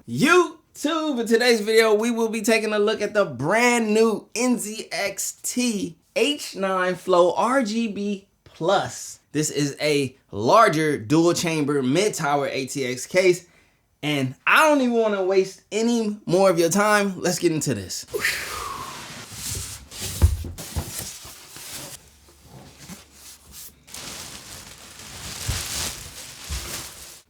YouTube. In today's video, we will be taking a look at the brand new NZXT H9 Flow RGB Plus. This is a larger dual chamber mid-tower ATX case, and I don't even want to waste any more of your time. Let's get into this.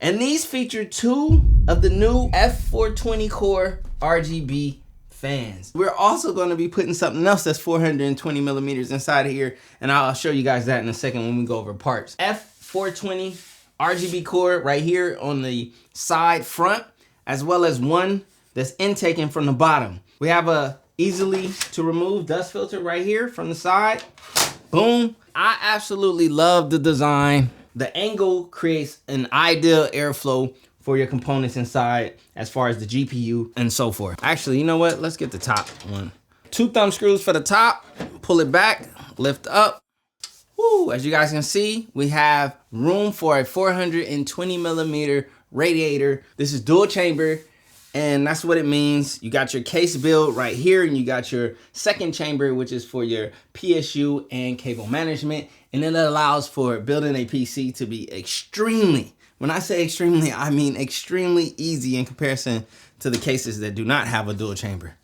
And these feature two of the new F420 core RGB fans. We're also going to be putting something else that's 420 millimeters inside of here, and I'll show you guys that in a second when we go over parts. F420 RGB core right here on the side front, as well as one that's intaken from the bottom. We have a easily to remove dust filter right here from the side. Boom. I absolutely love the design. The angle creates an ideal airflow for your components inside as far as the GPU and so forth. Actually, you know what? Let's get the top one. 2 thumb screws for the top. Pull it back, lift up. Woo, as you guys can see, we have room for a 420 millimeter radiator. This is dual chamber, and that's what it means. You got your case build right here, and you got your second chamber, which is for your PSU and cable management. And then it allows for building a PC to be extremely, when I say extremely, I mean extremely easy in comparison to the cases that do not have a dual chamber.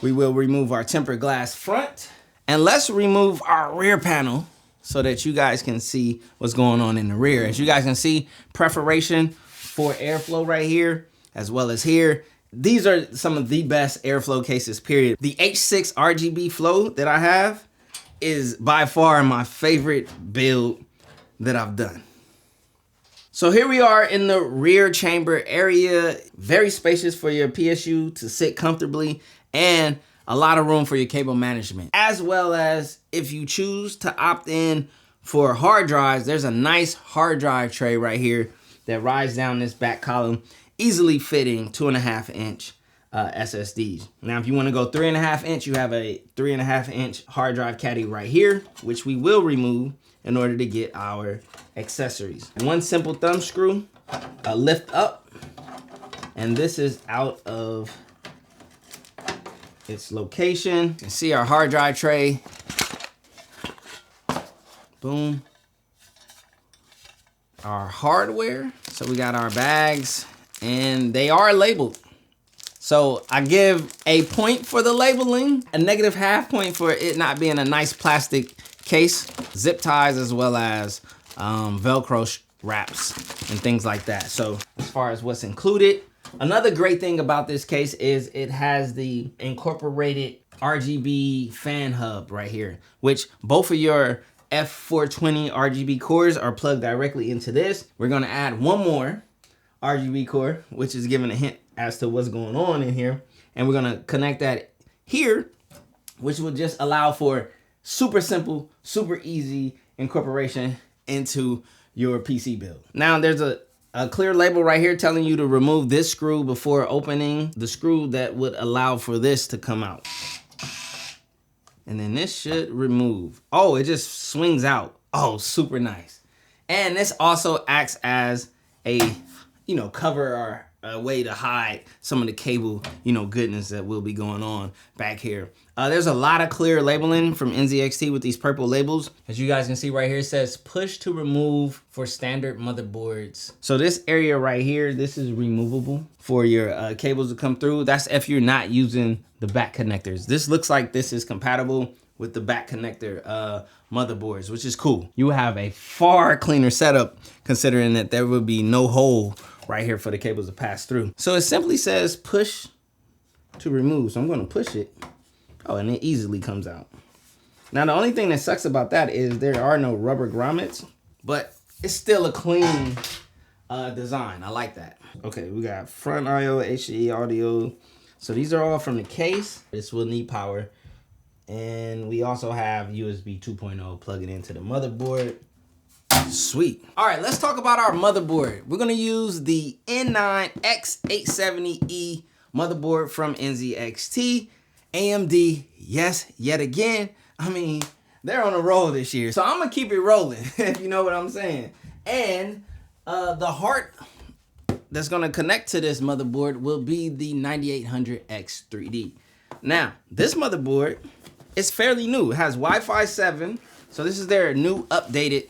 We will remove our tempered glass front, and let's remove our rear panel so that you guys can see what's going on in the rear. As you guys can see, perforation for airflow right here, as well as here. These are some of the best airflow cases, period. The H6 RGB flow that I have is by far my favorite build that I've done. So here we are in the rear chamber area, very spacious for your PSU to sit comfortably, and a lot of room for your cable management. As well as if you choose to opt in for hard drives, there's a nice hard drive tray right here that rides down this back column, easily fitting 2.5 inch SSDs. Now, if you want to go 3.5 inch, you have a 3.5 inch hard drive caddy right here, which we will remove in order to get our accessories. One simple thumb screw, a lift up, and this is out of its location. You can see our hard drive tray. Boom. Our hardware. So we got our bags, and they are labeled. So I give a point for the labeling, a -0.5 point for it not being a nice plastic case, zip ties, as well as Velcro wraps and things like that. So as far as what's included, another great thing about this case is it has the incorporated RGB fan hub right here, which both of your F420 RGB cores are plugged directly into this. We're gonna add one more RGB core, which is giving a hint as to what's going on in here. And we're gonna connect that here, which will just allow for super simple, super easy incorporation into your PC build. Now there's a clear label right here telling you to remove this screw before opening the screw that would allow for this to come out. And then this should remove. Oh, it just swings out. Oh, super nice. And this also acts as a, cover or a way to hide some of the cable, goodness that will be going on back here. There's a lot of clear labeling from NZXT with these purple labels. As you guys can see right here, it says push to remove for standard motherboards. So this area right here, this is removable for your cables to come through. That's if you're not using the back connectors. This looks like this is compatible with the back connector motherboards, which is cool. You have a far cleaner setup considering that there will be no hole right here for the cables to pass through. So it simply says push to remove. So I'm gonna push it. Oh, and it easily comes out. Now, the only thing that sucks about that is there are no rubber grommets, but it's still a clean design. I like that. Okay, we got front I/O, HDMI audio. So these are all from the case. This will need power. And we also have USB 2.0 plugging into the motherboard. Sweet. All right, let's talk about our motherboard. We're gonna use the N9X870E motherboard from NZXT. AMD, yes, yet again. I mean, they're on a roll this year. So I'm gonna keep it rolling, if you know what I'm saying. And the heart that's gonna connect to this motherboard will be the 9800X3D. Now, this motherboard is fairly new. It has Wi-Fi 7. So this is their new updated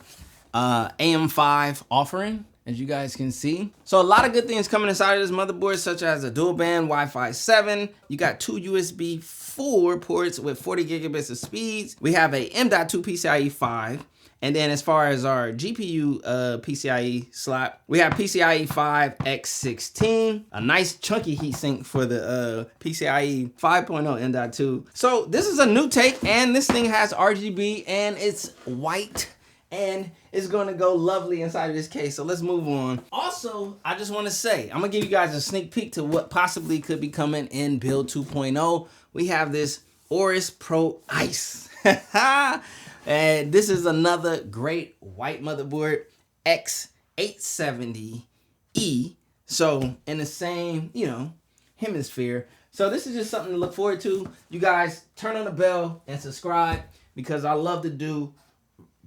AM5 offering, as you guys can see. So a lot of good things coming inside of this motherboard, such as a dual band Wi-Fi 7. You got 2 USB 4 ports with 40 gigabits of speeds. We have a M.2 PCIe 5. And then as far as our GPU PCIe slot, we have PCIe 5 X16, a nice chunky heatsink for the PCIe 5.0 M.2. So this is a new take, and this thing has RGB, and it's white, and it's gonna go lovely inside of this case. So let's move on. Also, I just wanna say, I'm gonna give you guys a sneak peek to what possibly could be coming in build 2.0. We have this Aorus Pro Ice. And this is another great white motherboard, X870E. So in the same, hemisphere. So this is just something to look forward to. You guys turn on the bell and subscribe, because I love to do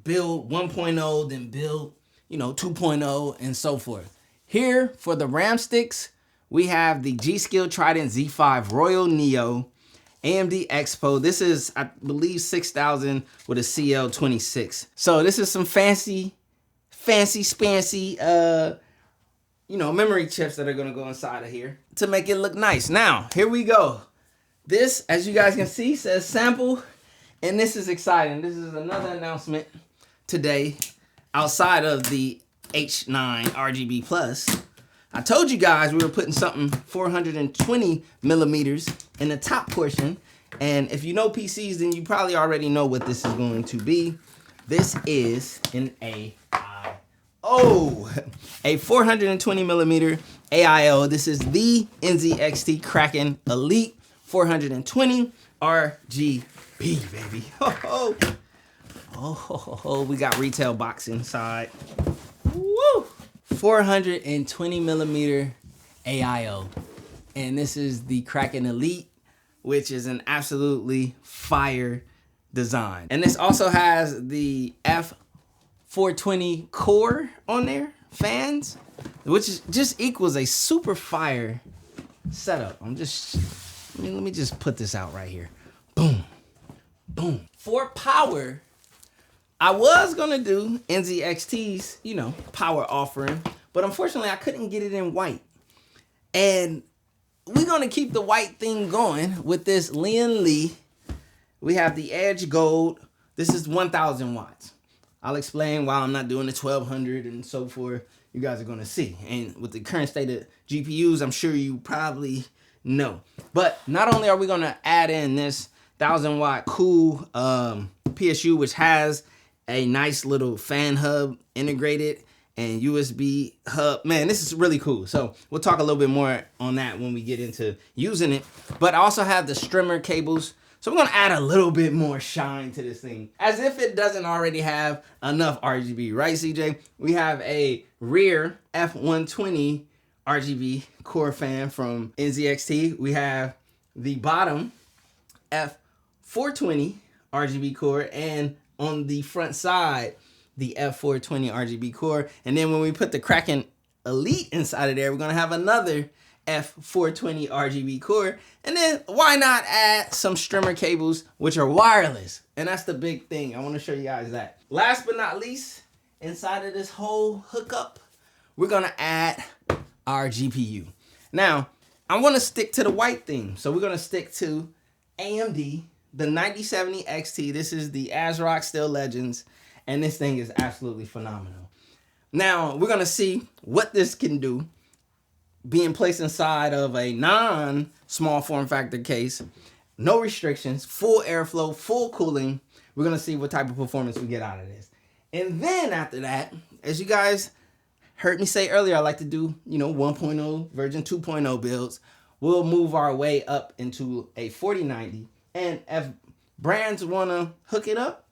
build 1.0, then build, 2.0 and so forth. Here for the RAM sticks, we have the G.Skill Trident Z5 Royal Neo AMD Expo. This is, I believe, 6,000 with a CL26. So this is some fancy, spancy, memory chips that are gonna go inside of here to make it look nice. Now, here we go. This, as you guys can see, says sample, and this is exciting. This is another announcement today outside of the H9 RGB Plus. I told you guys we were putting something 420 millimeters in the top portion. And if you know PCs, then you probably already know what this is going to be. This is an a 420 millimeter AIO. This is the NZXT Kraken Elite 420 RGB, baby. Oh, we got retail box inside. Woo! 420 millimeter AIO, and this is the Kraken Elite, which is an absolutely fire design. And this also has the F420 core on there, fans, which is just equals a super fire setup. Let me just put this out right here. Boom, boom. For power, I was gonna do NZXT's, power offering, but unfortunately I couldn't get it in white. And we're gonna keep the white thing going with this Lian Li. We have the Edge Gold. This is 1,000 watts. I'll explain why I'm not doing the 1,200 and so forth. You guys are gonna see. And with the current state of GPUs, I'm sure you probably know. But not only are we gonna add in this 1,000 watt cool PSU, which has a nice little fan hub integrated and USB hub. Man, this is really cool. So we'll talk a little bit more on that when we get into using it. But I also have the strimmer cables. So we're gonna add a little bit more shine to this thing, as if it doesn't already have enough RGB, right, CJ? We have a rear F120 RGB core fan from NZXT. We have the bottom F420 RGB core, and on the front side, the F420 RGB core. And then when we put the Kraken Elite inside of there, we're gonna have another F420 RGB core. And then why not add some strimmer cables, which are wireless? And that's the big thing. I wanna show you guys that. Last but not least, inside of this whole hookup, we're gonna add our GPU. Now, I wanna stick to the white theme. So we're gonna stick to AMD, the 9070 XT. This is the ASRock Steel Legends, and this thing is absolutely phenomenal. Now, we're gonna see what this can do being placed inside of a non-small form factor case. No restrictions, full airflow, full cooling. We're gonna see what type of performance we get out of this. And then after that, as you guys heard me say earlier, I like to do, 1.0, version 2.0 builds. We'll move our way up into a 4090. And if brands want to hook it up,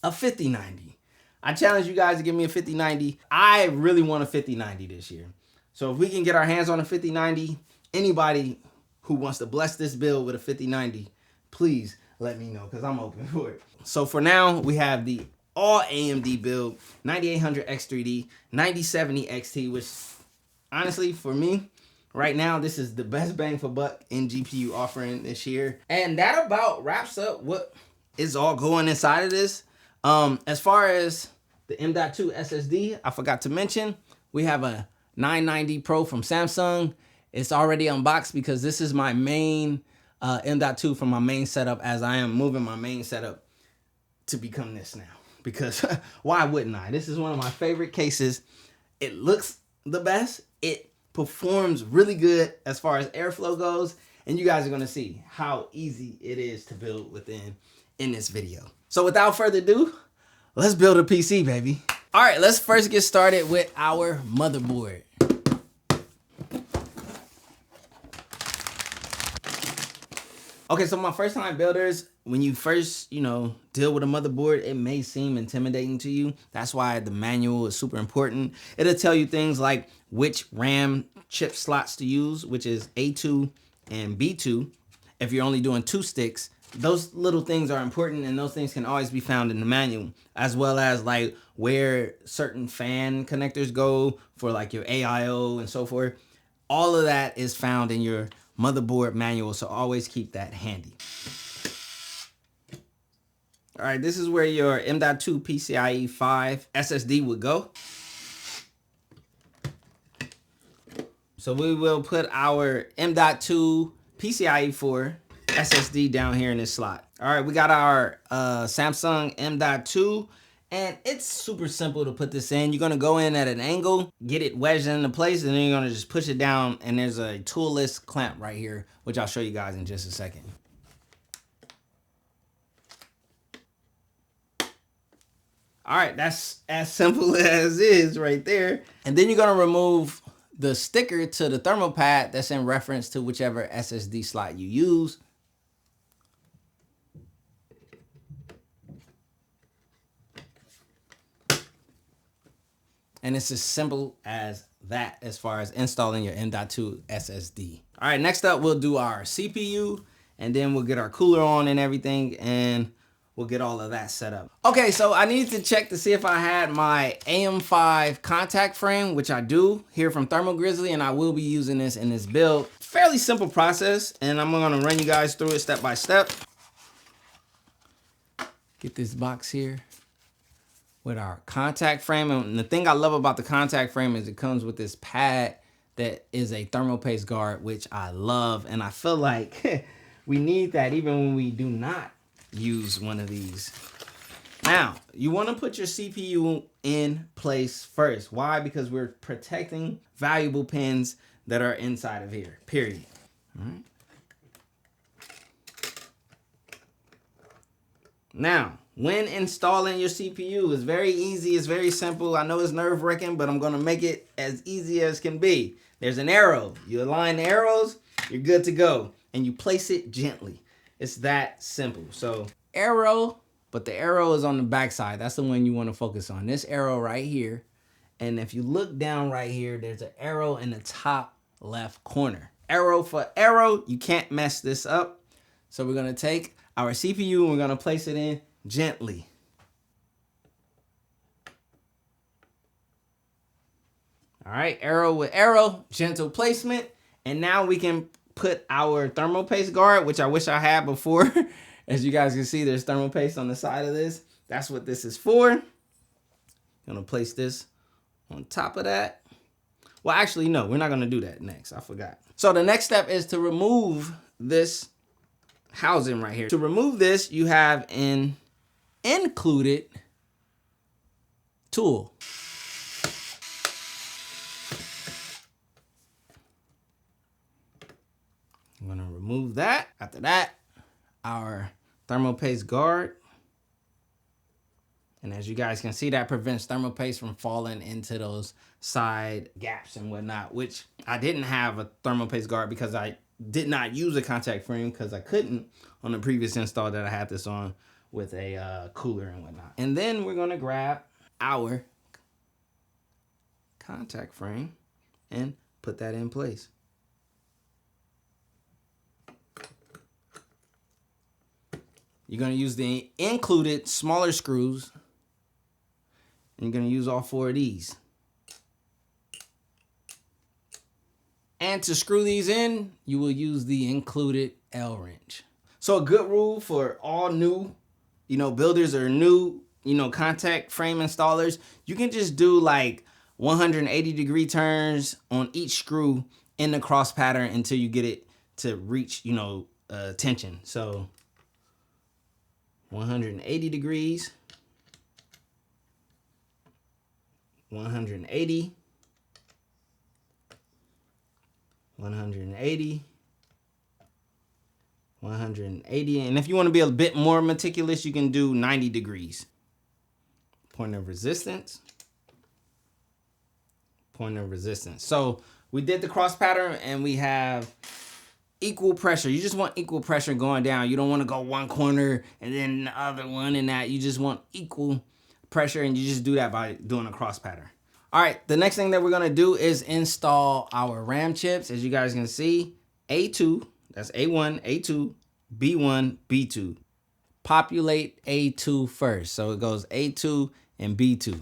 a 5090. I challenge you guys to give me a 5090. I really want a 5090 this year. So if we can get our hands on a 5090, anybody who wants to bless this build with a 5090, please let me know, because I'm open for it. So for now, we have the all AMD build, 9800X3D, 9070 XT, which honestly, for me, right now, this is the best bang for buck in GPU offering this year. And that about wraps up what is all going inside of this. As far as the M.2 SSD, I forgot to mention, we have a 990 Pro from Samsung. It's already unboxed because this is my main M.2 from my main setup, as I am moving my main setup to become this now. Because why wouldn't I? This is one of my favorite cases. It looks the best. It performs really good as far as airflow goes. And you guys are going to see how easy it is to build within in this video. So without further ado, let's build a PC, baby. All right, let's first get started with our motherboard. Okay, so my first time builders, when you first, deal with a motherboard, it may seem intimidating to you. That's why the manual is super important. It'll tell you things like which RAM chip slots to use, which is A2 and B2. If you're only doing 2 sticks, those little things are important, and those things can always be found in the manual, as well as like where certain fan connectors go for like your AIO and so forth. All of that is found in your motherboard manual, so always keep that handy. All right, this is where your M.2 PCIe 5 SSD would go. So we will put our M.2 PCIe 4 SSD down here in this slot. All right, we got our Samsung M.2, and it's super simple to put this in. You're gonna go in at an angle, get it wedged into place, and then you're gonna just push it down, and there's a toolless clamp right here, which I'll show you guys in just a second. All right, that's as simple as is right there. And then you're gonna remove the sticker to the thermal pad that's in reference to whichever SSD slot you use. And it's as simple as that as far as installing your M.2 SSD. All right, next up, we'll do our CPU, and then we'll get our cooler on and everything, and we'll get all of that set up. Okay, so I needed to check to see if I had my AM5 contact frame, which I do here from Thermal Grizzly, and I will be using this in this build. Fairly simple process, and I'm gonna run you guys through it step by step. Get this box here with our contact frame. And the thing I love about the contact frame is it comes with this pad that is a thermal paste guard, which I love. And I feel like we need that even when we do not use one of these. Now, you want to put your CPU in place first. Why? Because we're protecting valuable pins that are inside of here, period. All right. Now, when installing your CPU, it's very easy, it's very simple. I know it's nerve-wracking, but I'm gonna make it as easy as can be. There's an arrow. You align the arrows, you're good to go. And you place it gently. It's that simple. So, arrow, but the arrow is on the back side. That's the one you wanna focus on. This arrow right here. And if you look down right here, there's an arrow in the top left corner. Arrow for arrow, you can't mess this up. So we're gonna take our CPU and we're gonna place it in gently. All right, arrow with arrow, gentle placement. And now we can put our thermal paste guard, which I wish I had before. As you guys can see, there's thermal paste on the side of this. That's what this is for. Gonna place this on top of that. Well, actually, no, we're not gonna do that next. I forgot. So the next step is to remove this housing right here. To remove this, you have an included tool. I'm gonna remove that. After that, our thermal paste guard. And as you guys can see, that prevents thermal paste from falling into those side gaps and whatnot, which I didn't have a thermal paste guard because I did not use a contact frame because I couldn't on the previous install that I had this on with a cooler and whatnot. And then we're gonna grab our contact frame and put that in place. You're gonna use the included smaller screws, and you're gonna use all 4 of these. And to screw these in, you will use the included L wrench. So a good rule for all new, builders or new, contact frame installers, you can just do like 180-degree turns on each screw in the cross pattern until you get it to reach, tension. So 180 degrees, 180, 180, 180, and if you want to be a bit more meticulous, you can do 90 degrees. Point of resistance, point of resistance. So we did the cross pattern and we have equal pressure. You just want equal pressure going down. You don't want to go one corner and then the other one and that. You just want equal pressure, and you just do that by doing a cross pattern. All right, the next thing that we're gonna do is install our RAM chips. As you guys can see, A2, that's A1, A2, B1, B2. Populate A2 first. So it goes A2 and B2.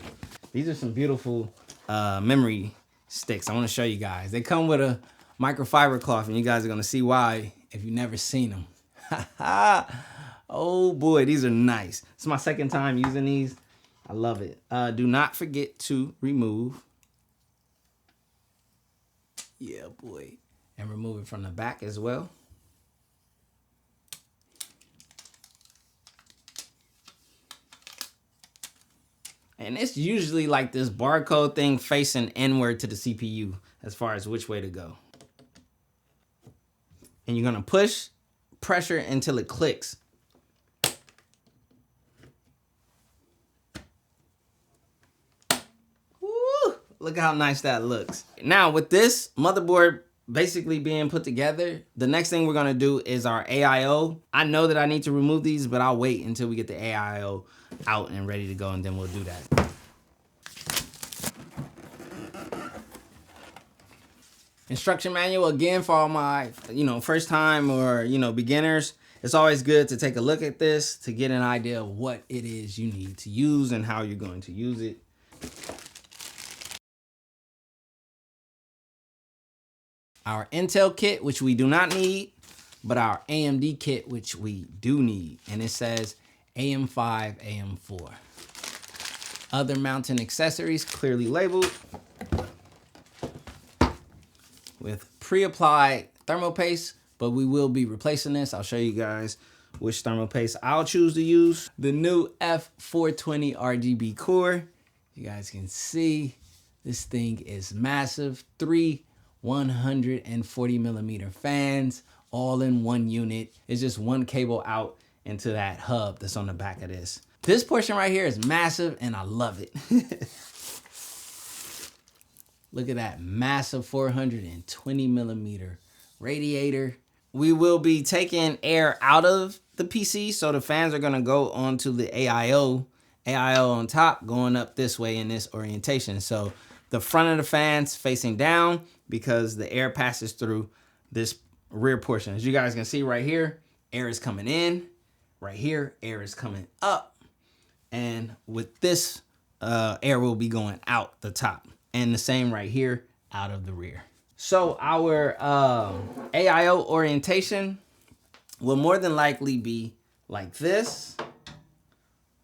These are some beautiful memory sticks. I wanna show you guys. They come with a microfiber cloth, and you guys are gonna see why if you've never seen them. Oh boy, these are nice. It's my second time using these. I love it. Do not forget to remove. Yeah, boy. And remove it from the back as well. And it's usually like this barcode thing facing inward to the CPU as far as which way to go. And you're gonna push pressure until it clicks. Look at how nice that looks. Now with this motherboard basically being put together, the next thing we're gonna do is our AIO. I know that I need to remove these, but I'll wait until we get the AIO out and ready to go, and then we'll do that. Instruction manual, again, for all my, first time or, beginners. It's always good to take a look at this to get an idea of what it is you need to use and how you're going to use it. Our Intel kit, which we do not need, but our AMD kit, which we do need. And it says AM5, AM4. Other mounting accessories clearly labeled with pre-applied thermal paste, but we will be replacing this. I'll show you guys which thermal paste I'll choose to use. The new F420 RGB core. You guys can see this thing is massive. 3 140 millimeter fans all in one unit. It's just one cable out into that hub that's on the back of this. This portion right here is massive and I love it. Look at that massive 420 millimeter radiator. We will be taking air out of the PC, so the fans are gonna go onto the AIO on top, going up this way in this orientation. So the front of the fans facing down, because the air passes through this rear portion. As you guys can see right here, air is coming in. Right here, air is coming up. And with this, air will be going out the top. And the same right here, out of the rear. So our AIO orientation will more than likely be like this.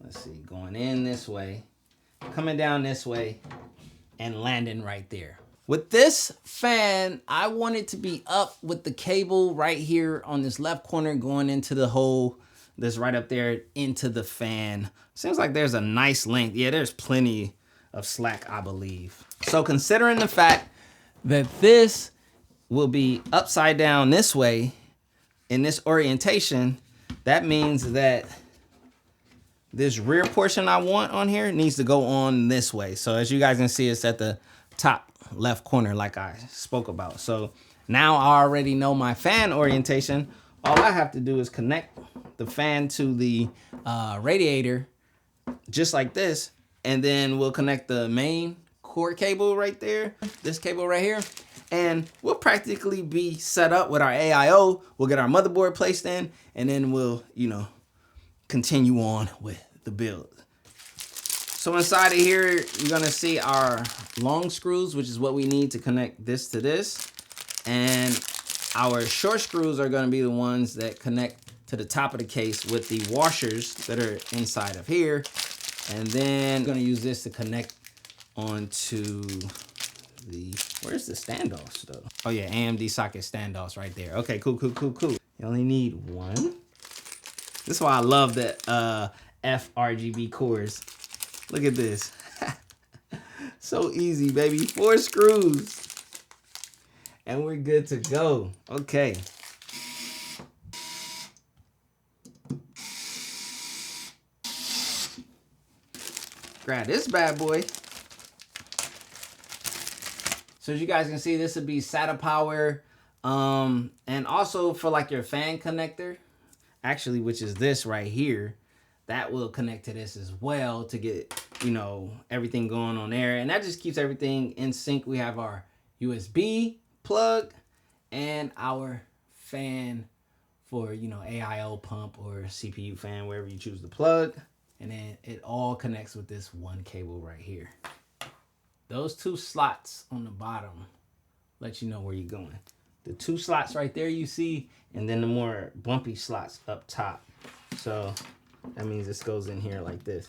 Let's see, going in this way, coming down this way, and landing right there. With this fan, I want it to be up with the cable right here on this left corner going into the hole that's right up there into the fan. Seems like there's a nice length. Yeah, there's plenty of slack, I believe. So considering the fact that this will be upside down this way in this orientation, that means that this rear portion I want on here needs to go on this way. So as you guys can see, it's at the top left corner like I spoke about. So now I already know my fan orientation. All I have to do is connect the fan to the radiator just like this, and then we'll connect the main cord cable right there, this cable right here, and we'll practically be set up with our AIO. We'll get our motherboard placed in, and then we'll, continue on with the build. So inside of here, you're gonna see our long screws, which is what we need to connect this to this. And our short screws are going to be the ones that connect to the top of the case with the washers that are inside of here. And then I'm going to use this to connect onto the, where's the standoffs though? Oh yeah, AMD socket standoffs right there. Okay, cool. You only need one. This is why I love the RGB cores. Look at this. So easy, baby. 4 screws. And we're good to go. Okay. Grab this bad boy. So as you guys can see, this would be SATA power. And also for like your fan connector, actually, which is this right here, that will connect to this as well to get, you know, everything going on there. And that just keeps everything in sync. We have our USB plug and our fan for, you know, AIO pump or CPU fan, wherever you choose to plug. And then it all connects with this one cable right here. Those 2 slots on the bottom let you know where you're going. The 2 slots right there you see, and then the more bumpy slots up top. So that means this goes in here like this.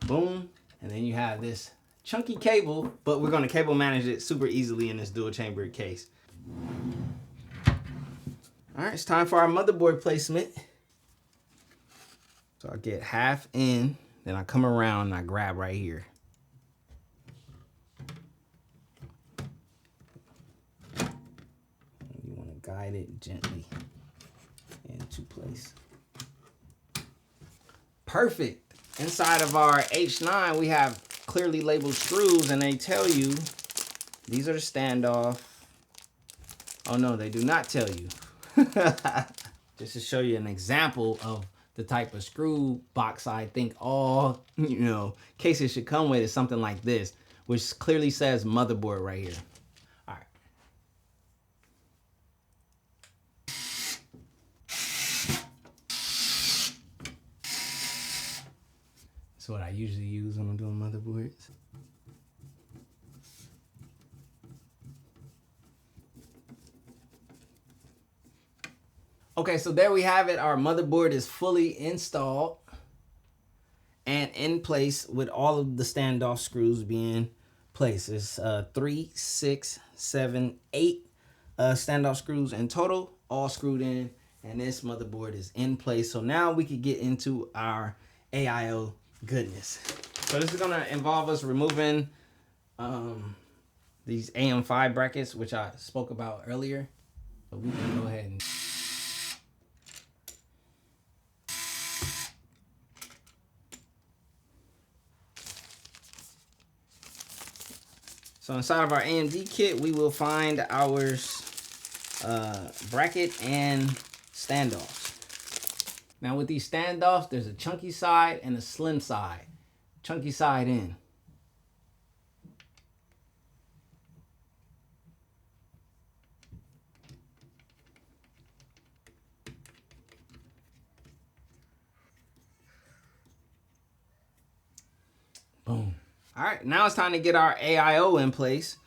Boom. And then you have this chunky cable, but we're going to cable manage it super easily in this dual chamber case. All right, it's time for our motherboard placement. So I get half in, then I come around and I grab right here. You want to guide it gently into place. Perfect. Inside of our H9, we have clearly labeled screws, and they tell you these are the standoff. Oh no, they do not tell you. Just to show you an example of the type of screw box I think all, you know, cases should come with is something like this, which clearly says motherboard right here. All right. That's what I usually use when I'm doing motherboards. Okay, so there we have it. Our motherboard is fully installed and in place with all of the standoff screws being placed. It's 3, 6, 7, 8 standoff screws in total, all screwed in, and this motherboard is in place. So now we can get into our AIO goodness. So this is gonna involve us removing these AM5 brackets, which I spoke about earlier. So we can go ahead and so inside of our AMD kit, we will find our bracket and standoffs. Now with these standoffs, there's a chunky side and a slim side. Chunky side in. Boom. All right, now it's time to get our AIO in place.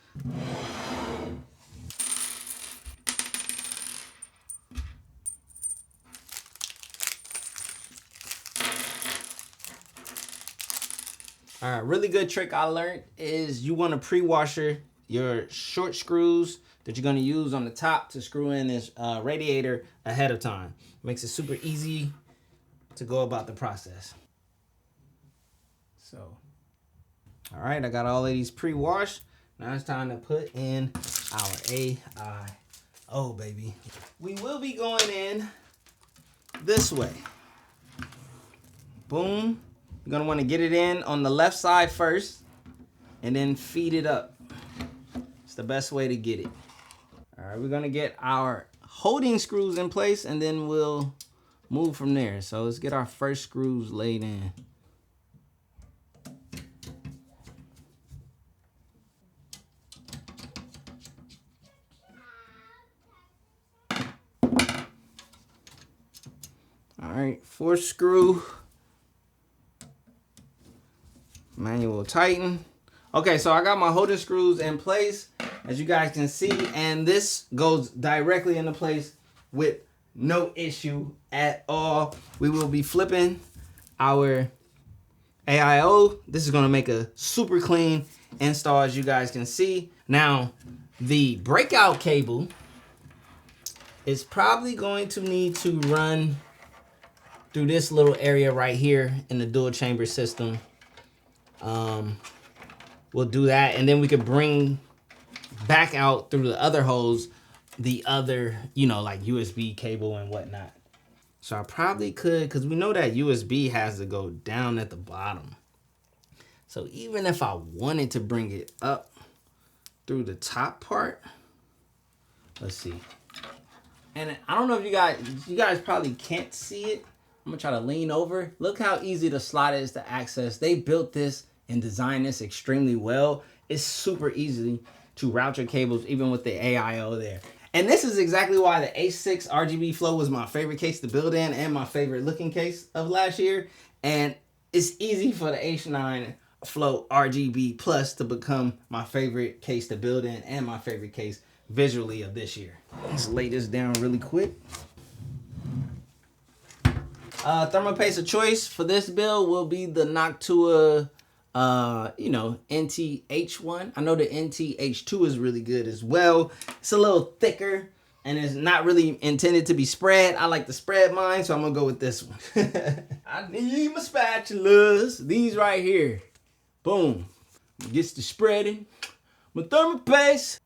All right, really good trick I learned is you want to pre-washer your short screws that you're going to use on the top to screw in this radiator ahead of time. Makes it super easy to go about the process. So, all right, I got all of these pre-washed. Now it's time to put in our AIO, baby. We will be going in this way. Boom. You're gonna wanna get it in on the left side first and then feed it up. It's the best way to get it. All right, we're gonna get our holding screws in place and then we'll move from there. So let's get our first screws laid in. All right, 4th screw. Manual tighten. Okay, so I got my holding screws in place as you guys can see, and this goes directly into place with no issue at all. We will be flipping our AIO. This is going to make a super clean install, as you guys can see. Now, the breakout cable is probably going to need to run through this little area right here in the dual chamber system. We'll do that, and then we could bring back out through the other holes the other, you know, like USB cable and whatnot. So I probably could, because we know that USB has to go down at the bottom. So even if I wanted to bring it up through the top part, let's see. And I don't know if you guys probably can't see it. I'm gonna try to lean over. Look how easy the slot is to access. They built this and designed this extremely well. It's super easy to route your cables, even with the AIO there. And this is exactly why the A6 RGB Flow was my favorite case to build in and my favorite looking case of last year. And it's easy for the H9 Flow RGB Plus to become my favorite case to build in and my favorite case visually of this year. Let's lay this down really quick. Thermal paste of choice for this build will be the Noctua NTH1. I know the NTH2 is really good as well. It's a little thicker and it's not really intended to be spread. I like to spread mine, so I'm gonna go with this one. I need my spatulas. These right here. Boom. Gets to spreading. My thermal paste.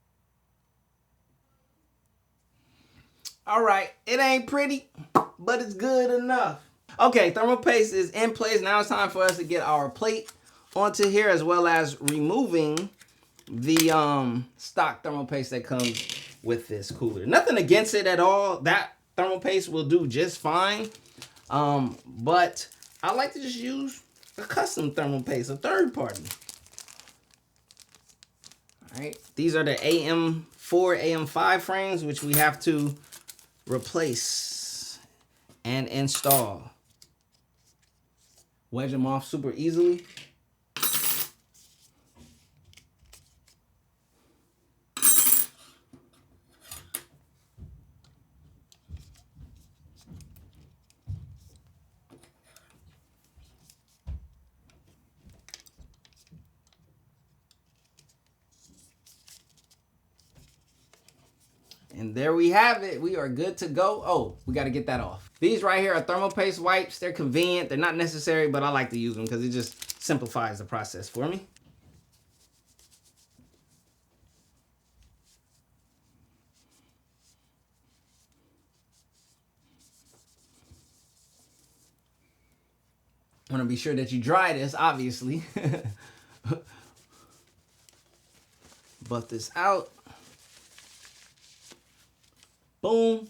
All right, it ain't pretty, but it's good enough. Okay, thermal paste is in place. Now it's time for us to get our plate onto here, as well as removing the stock thermal paste that comes with this cooler. Nothing against it at all. That thermal paste will do just fine. But I like to just use a custom thermal paste, a third party. All right, these are the AM4, AM5 frames, which we have to replace and install. Wedge them off super easily. And there we have it. We are good to go. Oh, we got to get that off. These right here are thermal paste wipes. They're convenient. They're not necessary, but I like to use them because it just simplifies the process for me. Want to be sure that you dry this, obviously. Buff this out. Boom.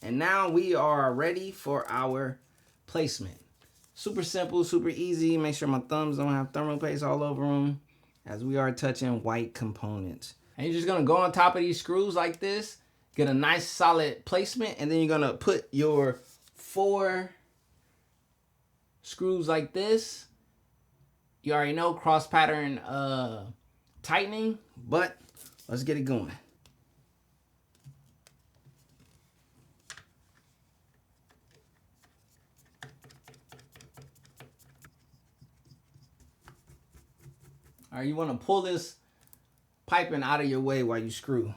And now we are ready for our placement. Super simple, super easy. Make sure my thumbs don't have thermal paste all over them, as we are touching white components. And you're just gonna go on top of these screws like this, get a nice solid placement, and then you're gonna put your 4 screws like this. You already know, cross pattern tightening, but let's get it going. All right, you want to pull this piping out of your way while you screw.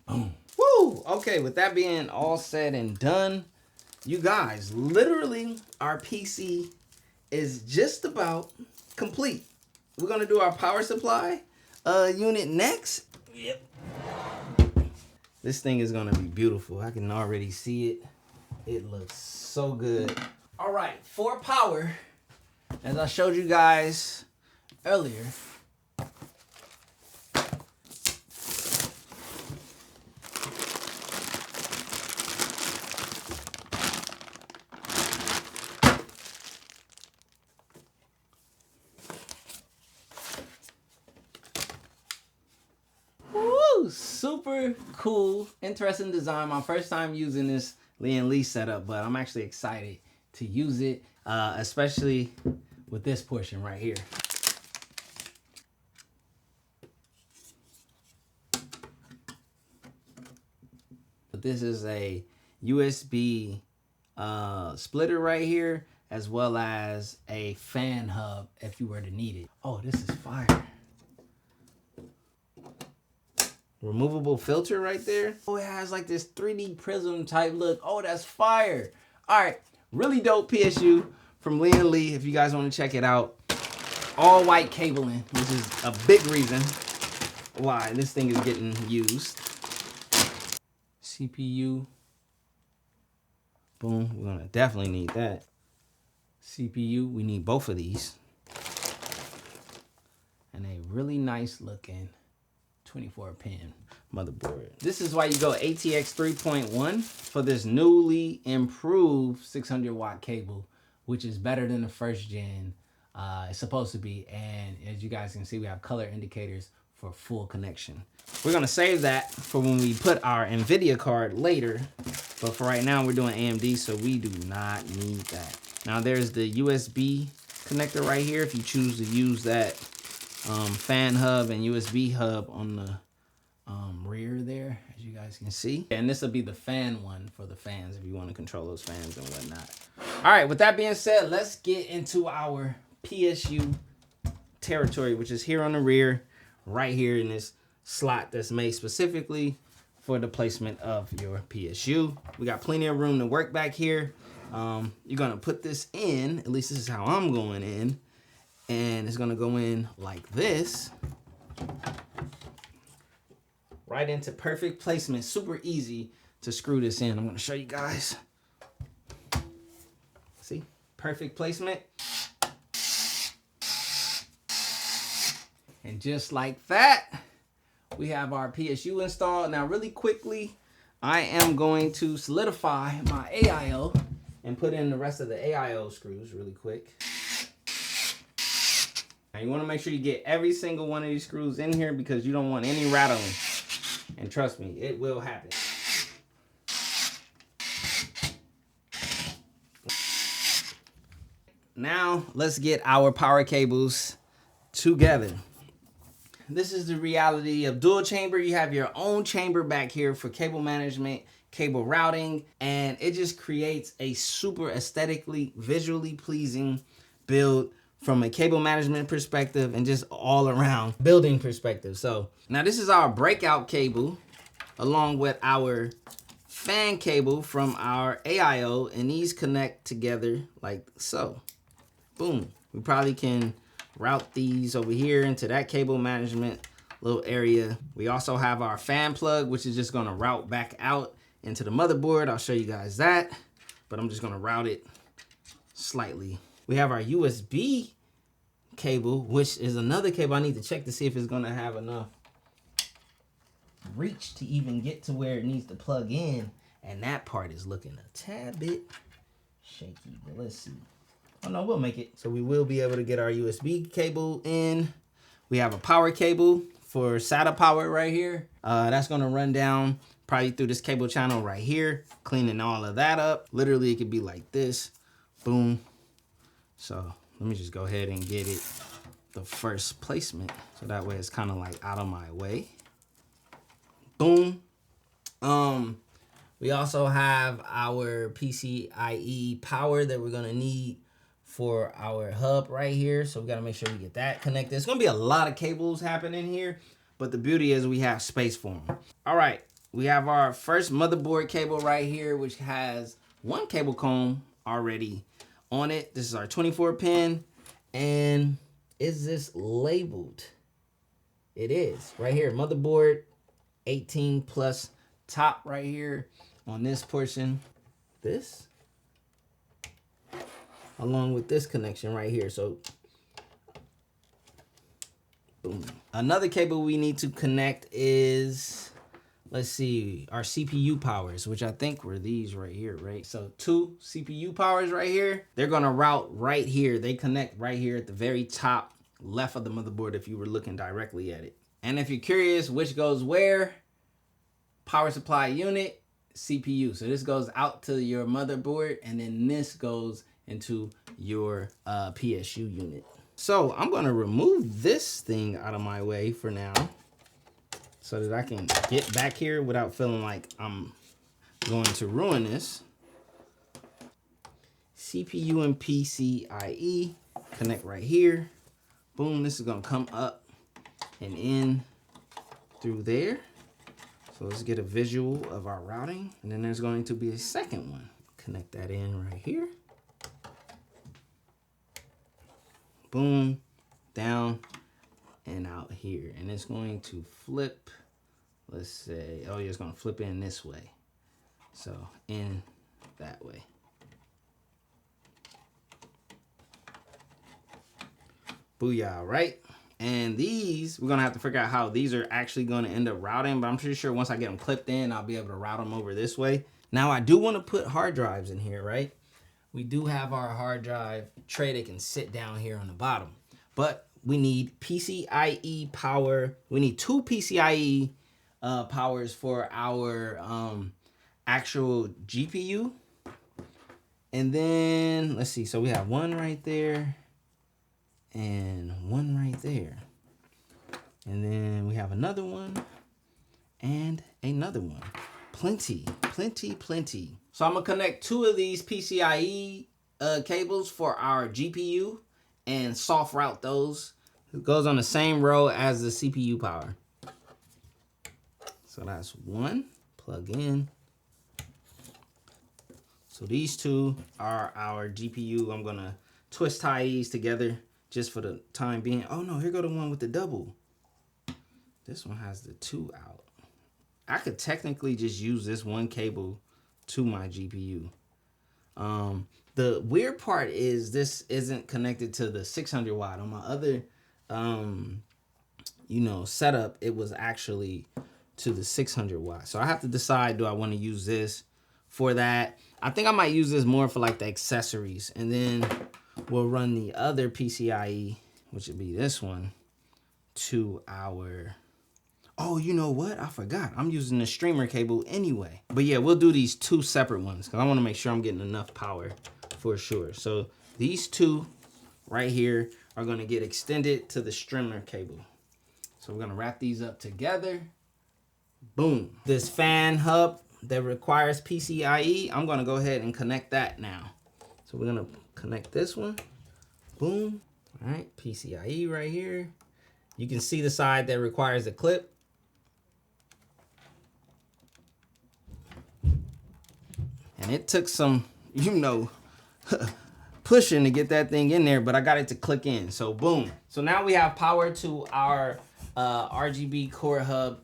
Boom. Woo! Okay, with that being all said and done, you guys, literally our PC is just about complete. We're gonna do our power supply unit next. Yep. This thing is gonna be beautiful. I can already see it. It looks so good. All right, for power, as I showed you guys earlier, woo, super cool, interesting design. My first time using this Lee & Lee setup, but I'm actually excited to use it, especially with this portion right here. But this is a USB splitter right here, as well as a fan hub if you were to need it. Oh, this is fire. Removable filter right there. Oh, it has like this 3D prism type look. Oh, that's fire. All right, really dope PSU from Lee & Lee if you guys want to check it out. All white cabling, which is a big reason why this thing is getting used. CPU. Boom, we're gonna definitely need that. CPU, we need both of these. And a really nice looking 24-pin motherboard. This is why you go ATX 3.1 for this newly improved 600-watt cable, which is better than the first gen. It's supposed to be, and as you guys can see, we have color indicators for full connection. We're gonna save that for when we put our NVIDIA card later, but for right now we're doing AMD, so we do not need that. Now there's the USB connector right here if you choose to use that fan hub and USB hub on the rear there, as you guys can see. And this will be the fan one for the fans if you want to control those fans and whatnot. All right, with that being said, let's get into our PSU territory, which is here on the rear, right here in this slot that's made specifically for the placement of your PSU. We got plenty of room to work back here. You're gonna put this in, at least this is how I'm going in, and it's gonna go in like this, right into perfect placement. Super easy to screw this in. I'm gonna show you guys. See, perfect placement. And just like that, we have our PSU installed. Now, really quickly, I am going to solidify my AIO and put in the rest of the AIO screws really quick. Now, you want to make sure you get every single one of these screws in here because you don't want any rattling. And trust me, it will happen. Now, let's get our power cables together. This is the reality of dual chamber. You have your own chamber back here for cable management, cable routing, and it just creates a super aesthetically, visually pleasing build from a cable management perspective and just all around building perspective. So now this is our breakout cable along with our fan cable from our AIO, and these connect together like so. Boom. We probably can route these over here into that cable management little area. We also have our fan plug, which is just gonna route back out into the motherboard. I'll show you guys that, but I'm just gonna route it slightly. We have our USB cable, which is another cable I need to check to see if it's gonna have enough reach to even get to where it needs to plug in. And that part is looking a tad bit shaky, but let's see. Oh no, we'll make it. So we will be able to get our USB cable in. We have a power cable for SATA power right here. That's gonna run down probably through this cable channel right here, cleaning all of that up. Literally, it could be like this, boom. So let me just go ahead and get it the first placement. So that way it's kind of like out of my way. Boom. We also have our PCIe power that we're gonna need for our hub right here. So we gotta make sure we get that connected. It's gonna be a lot of cables happening here, but the beauty is we have space for them. All right, we have our first motherboard cable right here, which has one cable comb already on it. This is our 24-pin, and is this labeled? It is, right here, motherboard 18 plus top right here on this portion. This, along with this connection right here. So, boom. Another cable we need to connect is, let's see, our CPU powers, which I think were these right here, right? So 2 CPU powers right here. They're gonna route right here. They connect right here at the very top left of the motherboard if you were looking directly at it. And if you're curious which goes where, power supply unit CPU. So this goes out to your motherboard, and then this goes into your PSU unit. So I'm gonna remove this thing out of my way for now, so that I can get back here without feeling like I'm going to ruin this. CPU and PCIe connect right here. Boom, this is gonna come up and in through there. So let's get a visual of our routing. And then there's going to be a second one. Connect that in right here. Boom, down and out here. And it's going to flip, let's say, oh yeah, it's gonna flip in this way. So in that way. Booyah, right? And these, we're gonna have to figure out how these are actually gonna end up routing, but I'm pretty sure once I get them clipped in, I'll be able to route them over this way. Now I do wanna put hard drives in here, right? We do have our hard drive tray that can sit down here on the bottom, but we need PCIe power. We need 2 PCIe powers for our actual GPU. And then, let's see, so we have one right there and one right there. And then we have another one and another one. Plenty, plenty, plenty. So I'm gonna connect 2 of these PCIe cables for our GPU and soft route those. It goes on the same row as the CPU power. So that's one, plug in. So these 2 are our GPU. I'm gonna twist tie these together just for the time being. Oh no, here go the one with the double. This one has the 2 out. I could technically just use this one cable to my GPU. The weird part is this isn't connected to the 600 watt. On my other, setup, it was actually to the 600 watt. So I have to decide, do I want to use this for that? I think I might use this more for like the accessories. And then we'll run the other PCIe, which would be this one, to our... Oh, you know what? I forgot. I'm using the streamer cable anyway. But yeah, we'll do these 2 separate ones because I want to make sure I'm getting enough power for sure. So these 2 right here are going to get extended to the streamer cable. So we're going to wrap these up together. Boom. This fan hub that requires PCIe, I'm going to go ahead and connect that now. So we're going to connect this one. Boom. All right, PCIe right here. You can see the side that requires the clip. And it took some, pushing to get that thing in there, but I got it to click in. So boom. So now we have power to our RGB core hub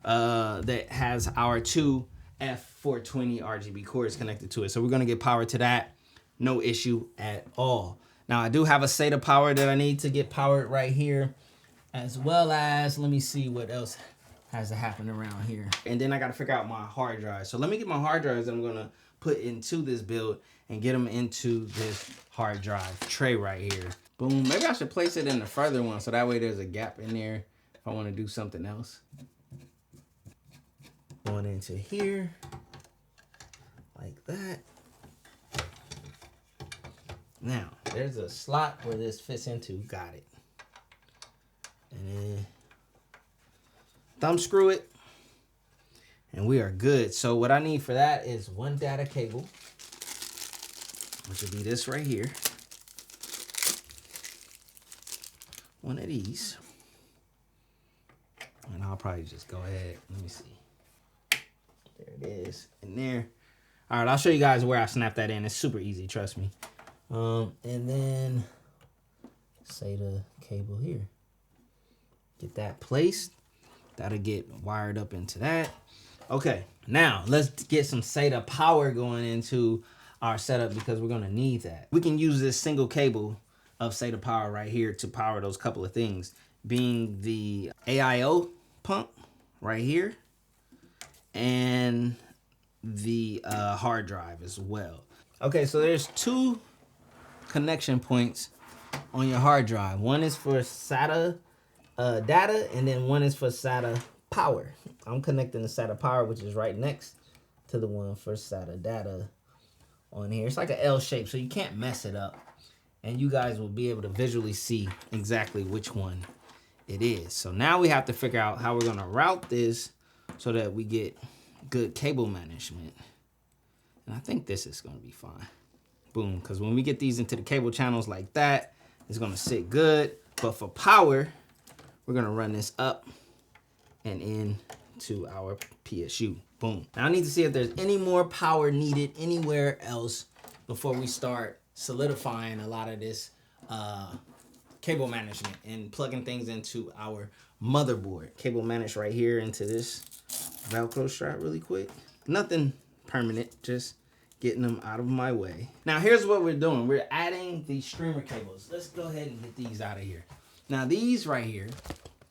that has our 2 F420 RGB cores connected to it. So we're gonna get power to that. No issue at all. Now I do have a SATA power that I need to get powered right here, as well as, let me see what else has to happen around here. And then I gotta figure out my hard drive. So let me get my hard drives that I'm gonna put into this build and get them into this hard drive tray right here. Boom, maybe I should place it in the further one so that way there's a gap in there if I wanna do something else. Going into here, like that. Now, there's a slot where this fits into, got it. And then thumb screw it, and we are good. So what I need for that is 1 data cable, which will be this right here. 1 of these. And I'll probably just go ahead, let me see. There it is, in there. All right, I'll show you guys where I snap that in. It's super easy, trust me. And then SATA cable here. Get that placed. That'll get wired up into that. Okay, now let's get some SATA power going into our setup because we're gonna need that. We can use this single cable of SATA power right here to power those couple of things, being the AIO pump right here and the hard drive as well. Okay, so there's 2 connection points on your hard drive. One is for SATA data, and then one is for SATA power. I'm connecting the SATA power, which is right next to the one for SATA data on here. It's like an L shape, so you can't mess it up. And you guys will be able to visually see exactly which one it is. So now we have to figure out how we're gonna route this so that we get good cable management. And I think this is gonna be fine. Boom, because when we get these into the cable channels like that, it's gonna sit good. But for power, we're gonna run this up and into our PSU. Boom. Now I need to see if there's any more power needed anywhere else before we start solidifying a lot of this cable management and plugging things into our motherboard. Cable managed right here into this Velcro strap really quick. Nothing permanent, just getting them out of my way. Now here's what we're doing. We're adding these streamer cables. Let's go ahead and get these out of here. Now these right here,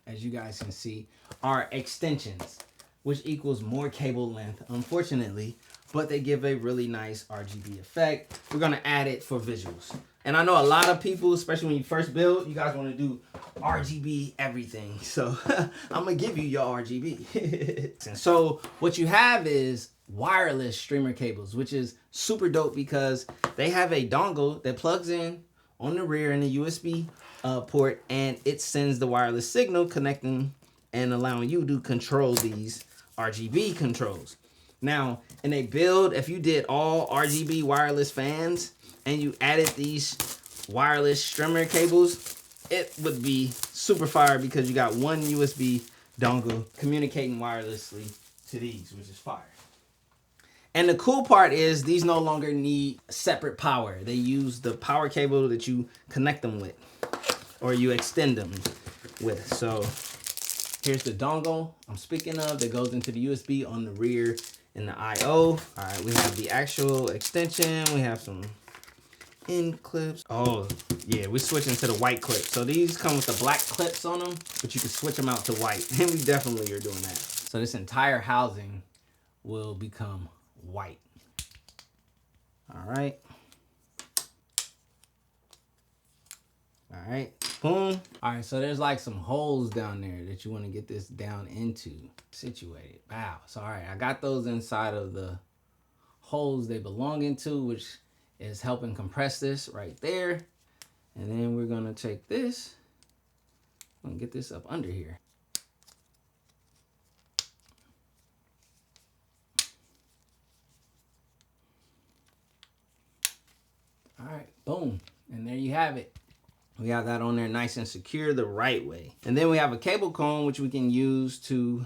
as you guys can see, are extensions, which equals more cable length, unfortunately, but they give a really nice RGB effect. We're gonna add it for visuals. And I know a lot of people, especially when you first build, you guys wanna do RGB everything. So I'm gonna give you your RGB. And so what you have is wireless streamer cables, which is super dope because they have a dongle that plugs in on the rear in the USB port, and it sends the wireless signal connecting and allowing you to control these RGB controls. Now, in a build, if you did all RGB wireless fans and you added these wireless streamer cables, it would be super fire because you got one USB dongle communicating wirelessly to these, which is fire. And the cool part is these no longer need separate power. They use the power cable that you connect them with or you extend them with. So here's the dongle I'm speaking of that goes into the USB on the rear in the I/O. All right, we have the actual extension. We have some end clips. Oh, yeah, we're switching to the white clips. So these come with the black clips on them, but you can switch them out to white. And we definitely are doing that. So this entire housing will become white. All right. All right, boom. All right, so there's like some holes down there that you want to get this down into, situated. Wow. So, all right, I got those inside of the holes they belong into, which is helping compress this right there. And then we're gonna take this and get this up under here. All right, boom. And there you have it. We have that on there nice and secure the right way. And then we have a cable comb, which we can use to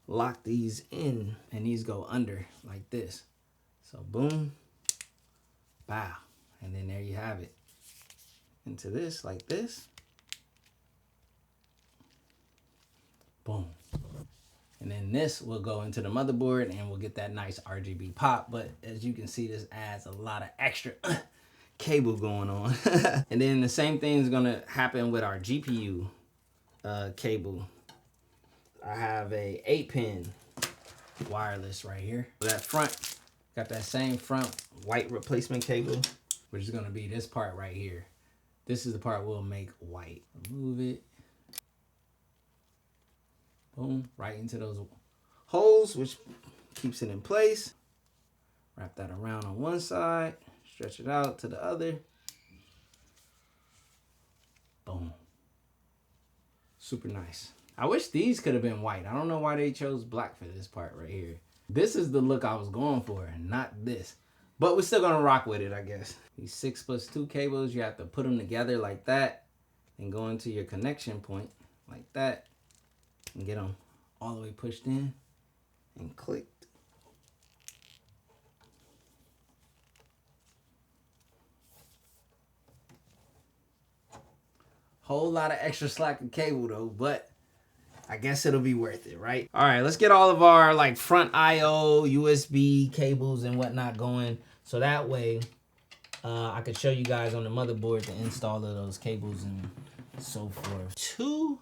lock these in. And these go under like this. So boom, bow. And then there you have it. Into this like this. Boom. And then this will go into the motherboard and we'll get that nice RGB pop. But as you can see, this adds a lot of extra cable going on. And then the same thing is gonna happen with our GPU cable. I have a 8-pin wireless right here. That front, got that same front white replacement cable, which is gonna be this part right here. This is the part we'll make white. Remove it. Boom, right into those holes, which keeps it in place. Wrap that around on one side. Stretch it out to the other. Boom. Super nice. I wish these could have been white. I don't know why they chose black for this part right here. This is the look I was going for, not this. But we're still gonna rock with it, I guess. These 6+2 cables, you have to put them together like that and go into your connection point like that and get them all the way pushed in and clicked. Whole lot of extra slack of cable though, but I guess it'll be worth it, right? All right, let's get all of our like front I/O, USB cables and whatnot going. So that way I could show you guys on the motherboard the install of those cables and so forth. 2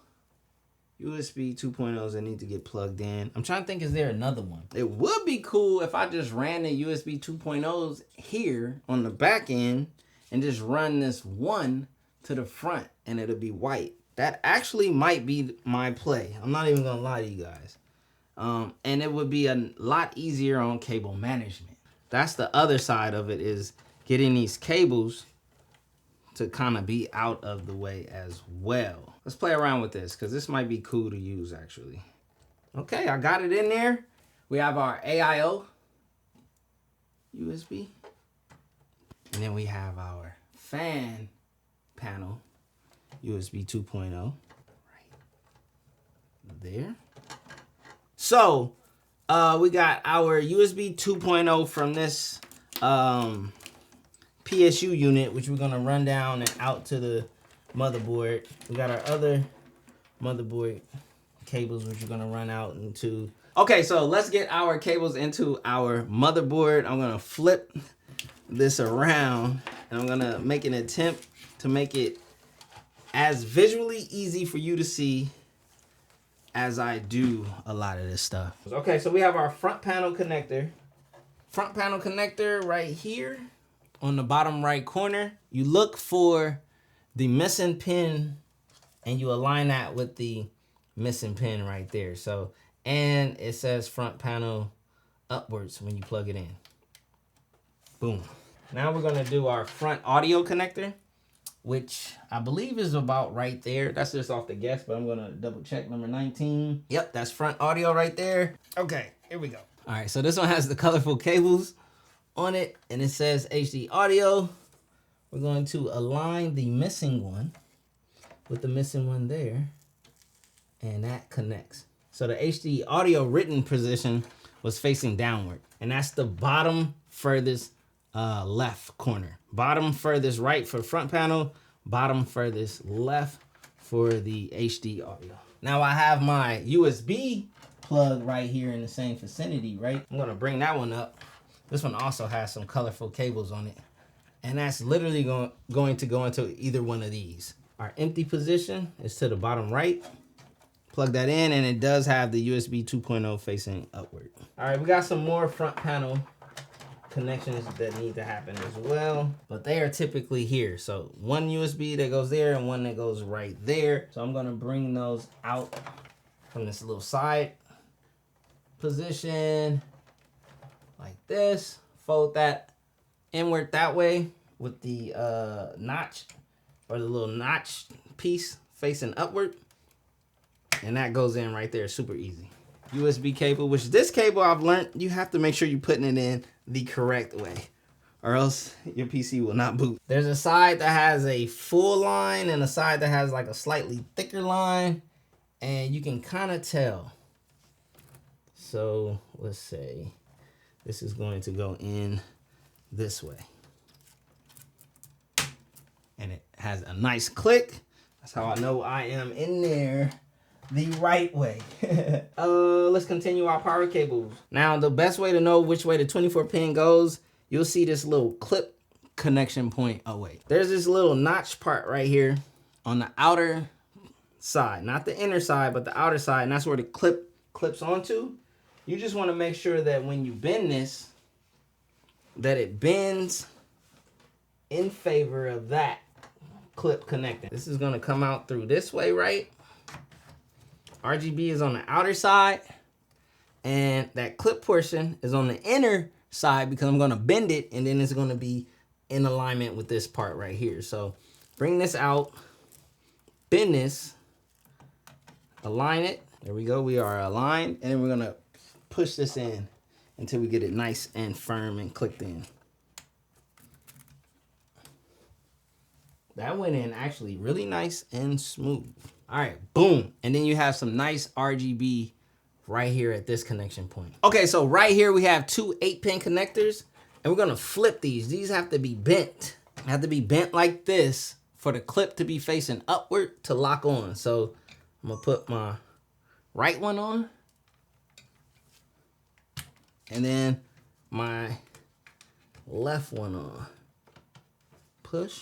USB 2.0s that need to get plugged in. I'm trying to think, is there another one? It would be cool if I just ran the USB 2.0s here on the back end and just run this one to the front and it'll be white. That actually might be my play. I'm not even gonna lie to you guys. And it would be a lot easier on cable management. That's the other side of it, is getting these cables to kind of be out of the way as well. Let's play around with this, because this might be cool to use actually. Okay, I got it in there. We have our AIO USB. And then we have our fan panel USB 2.0 right there. So we got our USB 2.0 from this PSU unit, which we're gonna run down and out to the motherboard. We got our other motherboard cables, which we're gonna run out into. Okay, so let's get our cables into our motherboard. I'm gonna flip this around and I'm gonna make an attempt to make it as visually easy for you to see as I do a lot of this stuff. Okay, so we have our front panel connector. Front panel connector right here on the bottom right corner. You look for the missing pin and you align that with the missing pin right there. So, and it says front panel upwards when you plug it in. Boom. Now we're gonna do our front audio connector, which I believe is about right there. That's just off the guess, but I'm gonna double check. Number 19. Yep, that's front audio right there. Okay, here we go. All right, so this one has the colorful cables on it, and it says HD audio. We're going to align the missing one with the missing one there, and that connects. So the HD audio written position was facing downward, and that's the bottom furthest left corner. Bottom furthest right for front panel, bottom furthest left for the HD audio. Now I have my USB plug right here in the same vicinity, right? I'm gonna bring that one up. This one also has some colorful cables on it, and that's literally going to go into either one of these. Our empty position is to the bottom right. Plug that in, and it does have the USB 2.0 facing upward. All right, we got some more front panel connections that need to happen as well, but they are typically here. So one USB that goes there and one that goes right there. So I'm gonna bring those out from this little side position like this, fold that inward that way with the notch or the little notch piece facing upward, and that goes in right there, super easy. USB cable, which this cable I've learned you have to make sure you're putting it in the correct way or else your PC will not boot. There's a side that has a full line and a side that has like a slightly thicker line, and you can kind of tell. So let's say this is going to go in this way, and it has a nice click. That's how I know I am in there the right way. Let's continue our power cables. Now, the best way to know which way the 24 pin goes, you'll see this little clip connection point. Oh wait, there's this little notch part right here on the outer side, not the inner side, but the outer side, and that's where the clip clips onto. You just want to make sure that when you bend this, that it bends in favor of that clip connecting. This is going to come out through this way, right? RGB is on the outer side, and that clip portion is on the inner side because I'm going to bend it, and then it's going to be in alignment with this part right here. So bring this out, bend this, align it. There we go. We are aligned, and then we're going to push this in until we get it nice and firm and clicked in. That went in actually really nice and smooth. All right, boom. And then you have some nice RGB right here at this connection point. Okay, so right here we have two 8-pin connectors, and we're gonna flip these. These have to be bent. They have to be bent like this for the clip to be facing upward to lock on. So I'm gonna put my right one on, and then my left one on. Push.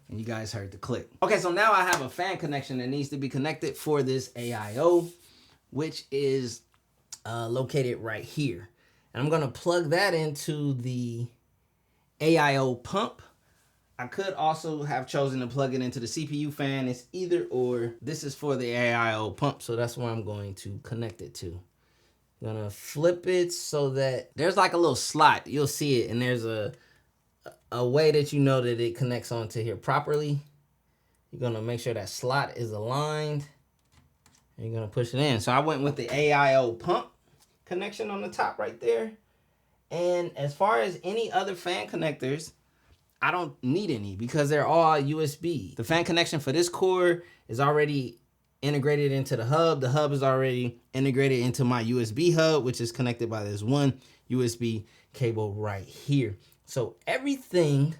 And you guys heard the click. Okay, so now I have a fan connection that needs to be connected for this AIO, which is located right here. And I'm gonna plug that into the AIO pump. I could also have chosen to plug it into the CPU fan. It's either or. This is for the AIO pump, so that's where I'm going to connect it to. I'm gonna flip it so that there's like a little slot. You'll see it, and there's a way that you know that it connects onto here properly. You're gonna make sure that slot is aligned, and you're gonna push it in. So I went with the AIO pump connection on the top right there. And as far as any other fan connectors, I don't need any because they're all USB. The fan connection for this core is already integrated into the hub. The hub is already integrated into my USB hub, which is connected by this one USB cable right here. So everything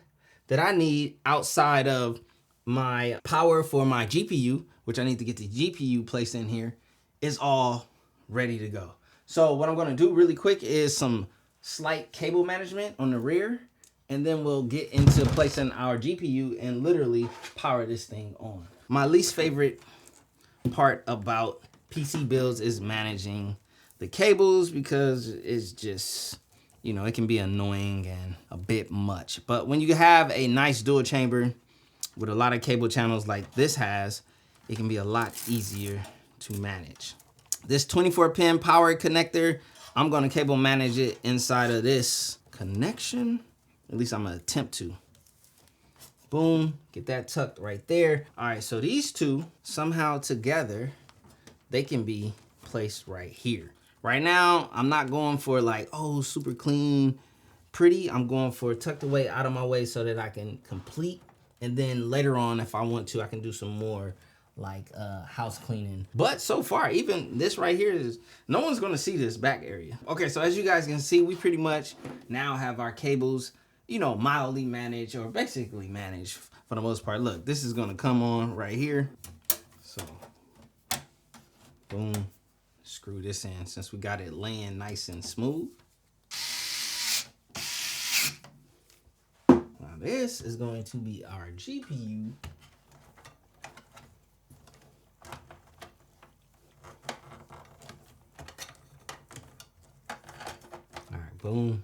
that I need outside of my power for my GPU, which I need to get the GPU placed in here, is all ready to go. So what I'm gonna do really quick is some slight cable management on the rear, and then we'll get into placing our GPU and literally power this thing on. My least favorite part about PC builds is managing the cables because it's just, you know, it can be annoying and a bit much. But when you have a nice dual chamber with a lot of cable channels like this has, it can be a lot easier to manage. This 24-pin power connector, I'm gonna cable manage it inside of this connection. At least I'm gonna attempt to. Boom, get that tucked right there. All right, so these two, somehow together, they can be placed right here. Right now, I'm not going for like, oh, super clean, pretty. I'm going for tucked away, out of my way so that I can complete. And then later on, if I want to, I can do some more like house cleaning. But so far, even this right here is, no one's gonna see this back area. Okay, so as you guys can see, we pretty much now have our cables, you know, mildly managed or basically managed for the most part. Look, this is gonna come on right here. So, boom, screw this in since we got it laying nice and smooth. Now this is going to be our GPU. All right, boom.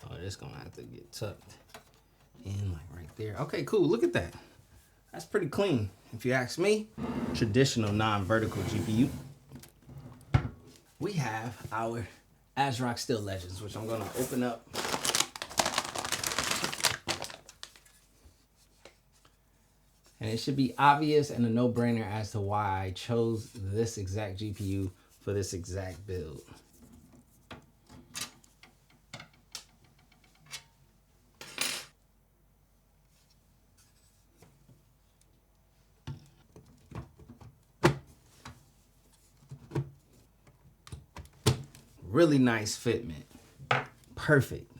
Oh, it's gonna have to get tucked in like right there. Okay, cool, look at that. That's pretty clean, if you ask me. Traditional non-vertical GPU. We have our ASRock Steel Legends, which I'm gonna open up. And it should be obvious and a no-brainer as to why I chose this exact GPU for this exact build. Really nice fitment. Perfect.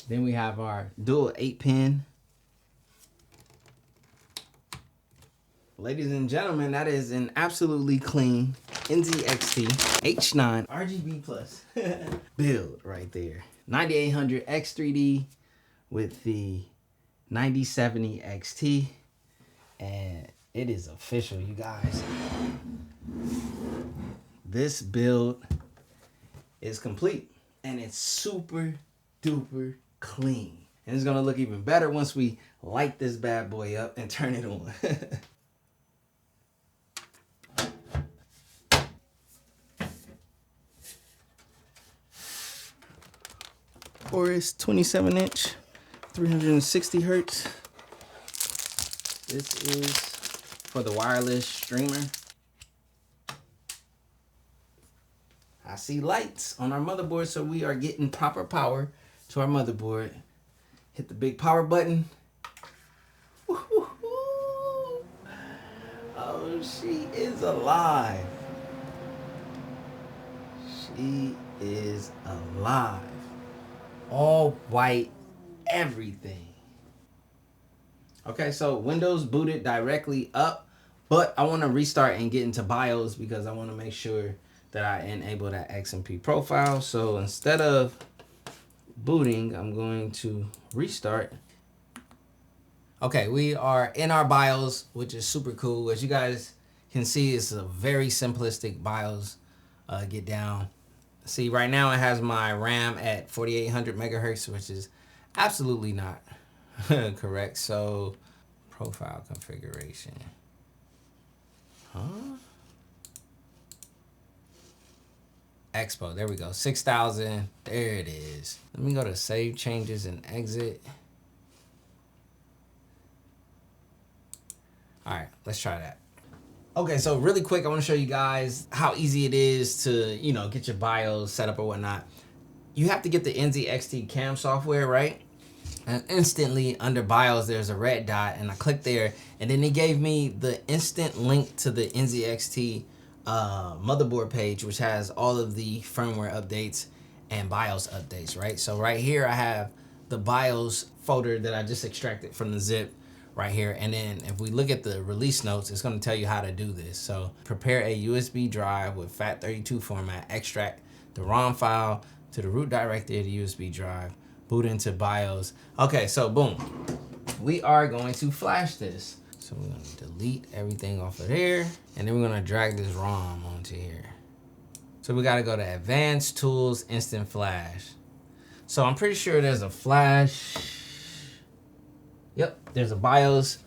Then we have our dual 8-pin. Ladies and gentlemen, that is an absolutely clean NZXT H9 RGB plus build right there. 9800 X3D with the 9070 XT, and it is official, you guys. This build is complete, and it's super duper clean. And it's gonna look even better once we light this bad boy up and turn it on. Chorus 27-inch, 360 hertz. This is for the wireless streamer. I see lights on our motherboard, so we are getting proper power to our motherboard. Hit the big power button. Oh, she is alive. She is alive. All white, everything. Okay, so Windows booted directly up, but I want to restart and get into BIOS because I want to make sure that I enable that XMP profile. So instead of booting, I'm going to restart. Okay, we are in our BIOS, which is super cool. As you guys can see it's a very simplistic BIOS get down. See, right now it has my RAM at 4800 megahertz, which is absolutely not correct. So profile configuration. Huh? Expo, there we go, 6000, there it is. Let me go to save changes and exit. All right, let's try that. Okay, so really quick, I want to show you guys how easy it is to, you know, get your BIOS set up or whatnot. You have to get the NZXT cam software, right? And instantly under BIOS, there's a red dot, and I clicked there, and then it gave me the instant link to the NZXT motherboard page, which has all of the firmware updates and BIOS updates, right? So right here, I have the BIOS folder that I just extracted from the zip right here. And then if we look at the release notes, it's going to tell you how to do this. So prepare a USB drive with FAT32 format, extract the ROM file to the root directory of the USB drive, boot into BIOS. Okay, so boom, we are going to flash this. So we're going to delete everything off of there, and then we're going to drag this ROM onto here. So we got to go to Advanced Tools, Instant Flash. So I'm pretty sure there's a flash. Yep, there's a BIOS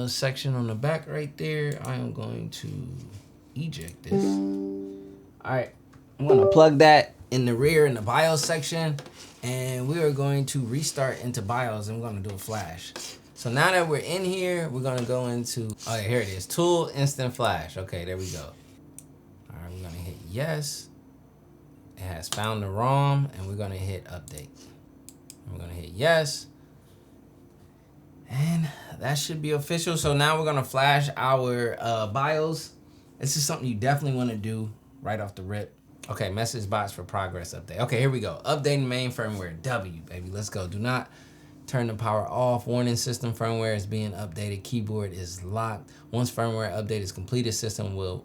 section on the back right there. I am going to eject this. All right, I'm going to plug that in the rear in the BIOS section, and we are going to restart into BIOS, and we're going to do a flash. So now that we're in here, we're going to go into, oh yeah, here it is, Tool Instant Flash. Okay, there we go. All right, we're going to hit yes. It has found the ROM, and we're going to hit update. We're going to hit yes. And that should be official. So now we're gonna flash our BIOS. This is something you definitely wanna do right off the rip. Okay, message box for progress update. Okay, here we go. Updating main firmware, W, baby, let's go. Do not turn the power off. Warning, system firmware is being updated. Keyboard is locked. Once firmware update is completed, system will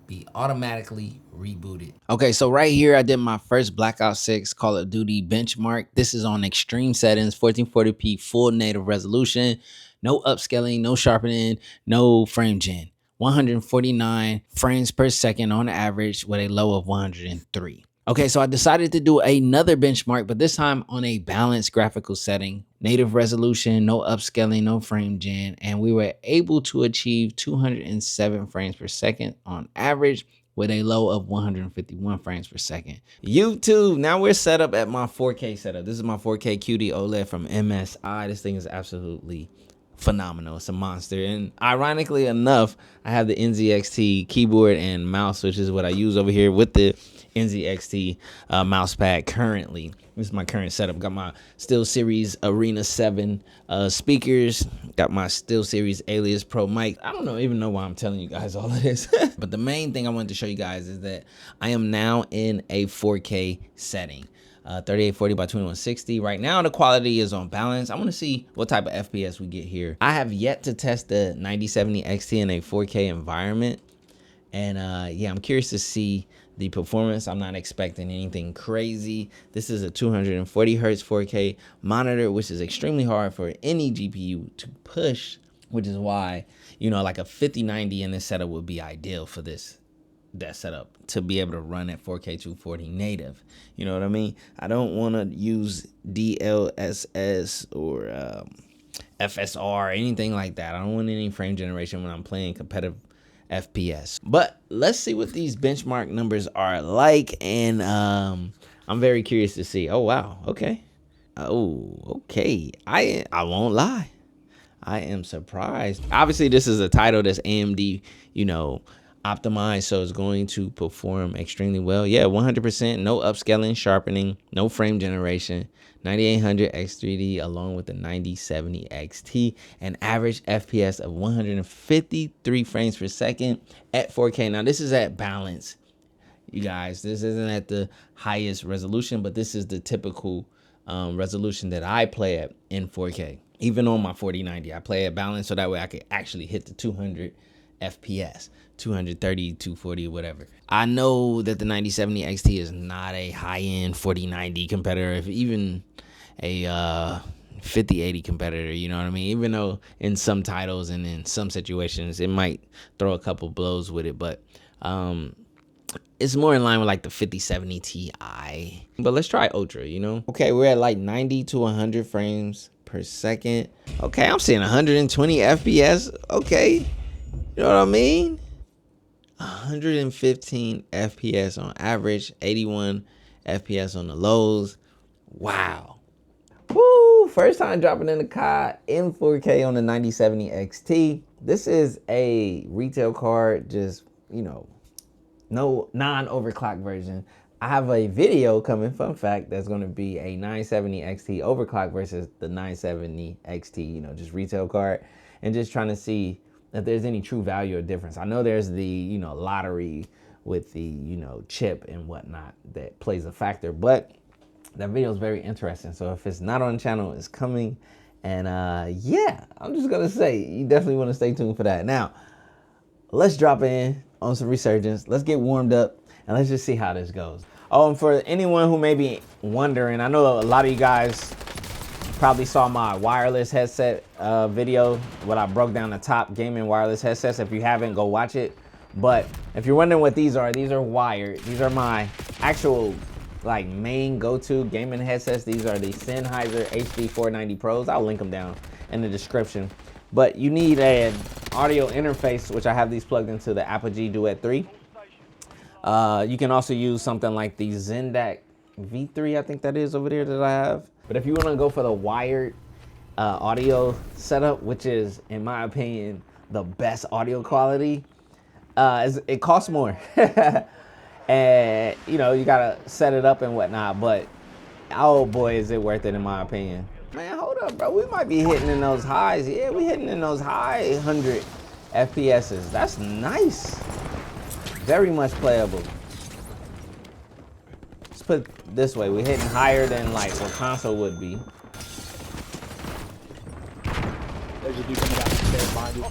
be automatically rebooted. Okay, so right here I did my first Blackout 6 Call of Duty benchmark. This is on extreme settings, 1440p full native resolution, no upscaling, no sharpening, no frame gen. 149 frames per second on average with a low of 103. Okay, so I decided to do another benchmark, but this time on a balanced graphical setting, native resolution, no upscaling, no frame gen, and we were able to achieve 207 frames per second on average with a low of 151 frames per second. YouTube, now we're set up at my 4K setup. This is my 4K QD OLED from MSI. This thing is absolutely phenomenal. It's a monster. And ironically enough, I have the NZXT keyboard and mouse, which is what I use over here with the NZXT mouse pad currently. This is my current setup. Got my SteelSeries Arena 7 speakers. Got my SteelSeries Alias Pro mic. I don't even know why I'm telling you guys all of this. But the main thing I wanted to show you guys is that I am now in a 4K setting. 3840 by 2160. Right now the quality is on balance. I want to see what type of FPS we get here. I have yet to test the 9070 XT in a 4K environment. And yeah, I'm curious to see the performance. I'm not expecting anything crazy. This is a 240 hertz 4K monitor, which is extremely hard for any GPU to push, which is why, you know, like a 5090 in this setup would be ideal for that setup to be able to run at 4K 240 native. You know what I mean? I don't want to use DLSS or FSR or anything like that. I don't want any frame generation when I'm playing competitive FPS. But let's see what these benchmark numbers are like, and I'm very curious to see. Oh wow, okay. Oh, okay. I won't lie, I am surprised. Obviously this is a title that's AMD, you know, optimized, so it's going to perform extremely well. Yeah, 100%, no upscaling, sharpening, no frame generation, 9800 X3D along with the 9070 XT, an average FPS of 153 frames per second at 4K. Now this is at balance, you guys. This isn't at the highest resolution, but this is the typical resolution that I play at in 4K. Even on my 4090, I play at balance so that way I could actually hit the 200 FPS, 230, 240, whatever. I know that the 9070 XT is not a high-end 4090 competitor, if even a 50-80 competitor, you know what I mean? Even though in some titles and in some situations it might throw a couple blows with it, but it's more in line with like the 5070 Ti. But let's try Ultra, you know? Okay, we're at like 90 to 100 frames per second. Okay, I'm seeing 120 FPS. Okay, you know what I mean? 115 FPS on average, 81 FPS on the lows. Wow. Woo! First time dropping in the COD in 4K on the 9070 XT. This is a retail card, just, you know, no non-overclock version. I have a video coming, fun fact, that's going to be a 970 XT overclock versus the 970 XT, you know, just retail card, and just trying to see if there's any true value or difference. I know there's the, you know, lottery with the, you know, chip and whatnot that plays a factor, but that video is very interesting. So if it's not on the channel, it's coming. And yeah, I'm just gonna say, you definitely want to stay tuned for that. Now, let's drop in on some Resurgence. Let's get warmed up and let's just see how this goes. Oh, and for anyone who may be wondering, I know a lot of you guys probably saw my wireless headset video, when I broke down the top gaming wireless headsets. If you haven't, go watch it. But if you're wondering what these are wired. These are my actual like main go-to gaming headsets. These are the Sennheiser HD 490 Pros. I'll link them down in the description. But you need an audio interface, which I have these plugged into the Apogee Duet 3. You can also use something like the Zendak V3, I think that is over there that I have. But if you want to go for the wired audio setup, which is, in my opinion, the best audio quality, it costs more. And, you know, you gotta set it up and whatnot, but oh boy, is it worth it in my opinion. Man, hold up, bro. We might be hitting in those highs. Yeah, we hitting in those high 100 FPSs. That's nice. Very much playable. Let's put it this way. We're hitting higher than like what console would be. There's a dude coming down the stairs behind you.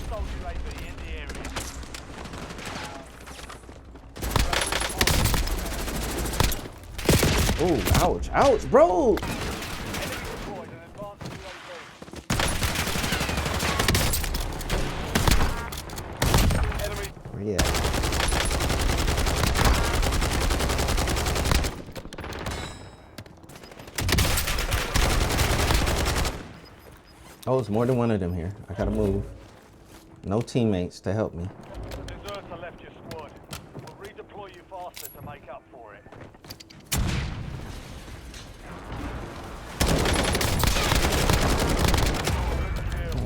Oh, ouch, ouch, bro. Where you at? Oh, it's more than one of them here. I gotta move. No teammates to help me. Deserter left your squad. We'll redeploy you faster to make up for it.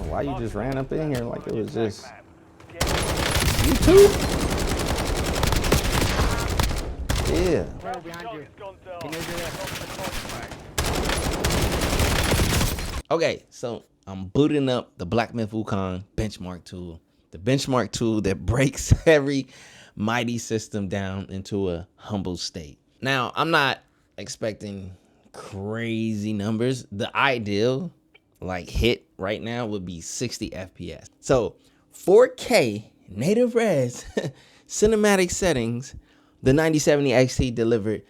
Why you just ran up in here like it was just you too? Yeah. Okay, so I'm booting up the Black Myth Wukong benchmark tool. The benchmark tool that breaks every mighty system down into a humble state. Now, I'm not expecting crazy numbers. The ideal like hit right now would be 60 FPS. So 4K native res cinematic settings, the 9070 XT delivered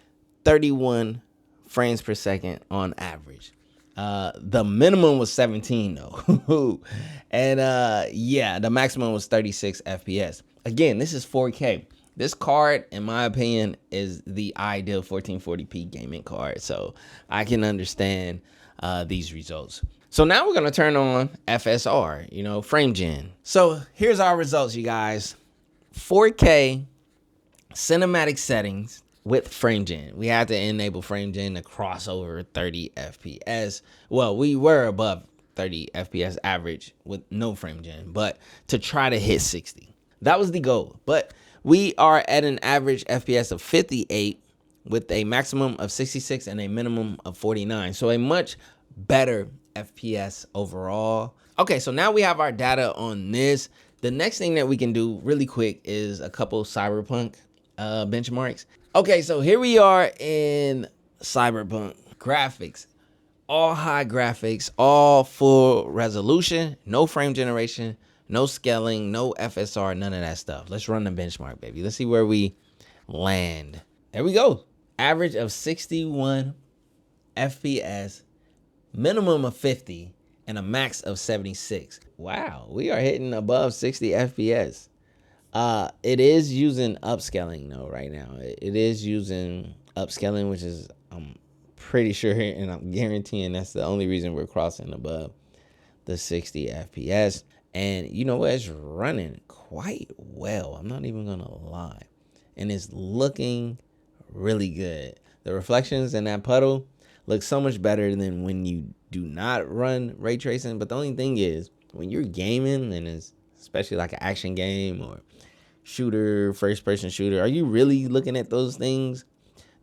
31 frames per second on average. The minimum was 17 though. And yeah, the maximum was 36 FPS. Again, this is 4K. This card, in my opinion, is the ideal 1440p gaming card. So I can understand these results. So now we're gonna turn on FSR, you know, frame gen. So here's our results, you guys. 4K cinematic settings with frame gen. We had to enable frame gen to cross over 30 FPS. Well, we were above 30 FPS average with no frame gen, but to try to hit 60. That was the goal. But we are at an average FPS of 58 with a maximum of 66 and a minimum of 49. So a much better FPS overall. Okay, so now we have our data on this. The next thing that we can do really quick is a couple Cyberpunk benchmarks. Okay, so here we are in Cyberpunk graphics. All high graphics, all full resolution, no frame generation, no scaling, no FSR, none of that stuff. Let's run the benchmark, baby. Let's see where we land. There we go. Average of 61 FPS, minimum of 50, and a max of 76. Wow, we are hitting above 60 FPS. It is using upscaling though right now. It is using upscaling, which is I'm pretty sure, and I'm guaranteeing that's the only reason we're crossing above the 60 FPS. And you know what? It's running quite well. I'm not even gonna lie. And it's looking really good. The reflections in that puddle look so much better than when you do not run ray tracing. But the only thing is, when you're gaming, and it's especially like an action game or shooter, first person shooter, are you really looking at those things?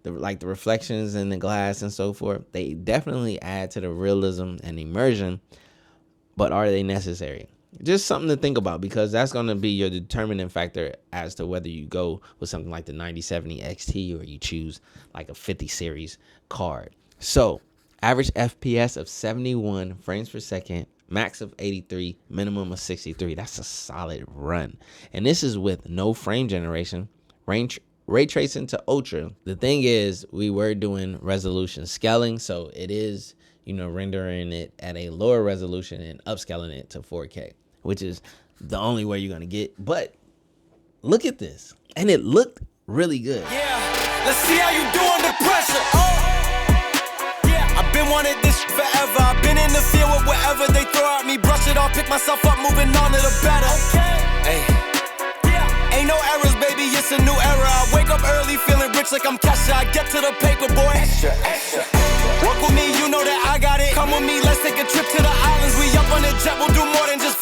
Like the reflections in the glass and so forth. They definitely add to the realism and immersion, but are they necessary? Just something to think about, because that's going to be your determining factor as to whether you go with something like the 9070 XT or you choose like a 50 series card. So average FPS of 71 frames per second, max of 83, minimum of 63. That's a solid run. And this is with no frame generation, ray tracing to ultra. The thing is, we were doing resolution scaling, so it is, rendering it at a lower resolution and upscaling it to 4K, which is the only way you're gonna get. But look at this, and it looked really good. Yeah, let's see how you do under pressure. Yeah, I've been wanting this forever. I've been in the field with whatever they throw at me. Brush it off, pick myself up, moving on to the better. Hey. Ain't no errors, baby, it's a new era. I wake up early, feeling rich like I'm Kesha. I get to the paper, boy. Extra. Work with me, you know that I got it. Come with me, let's take a trip to the islands. We up on the jet, we'll do more than just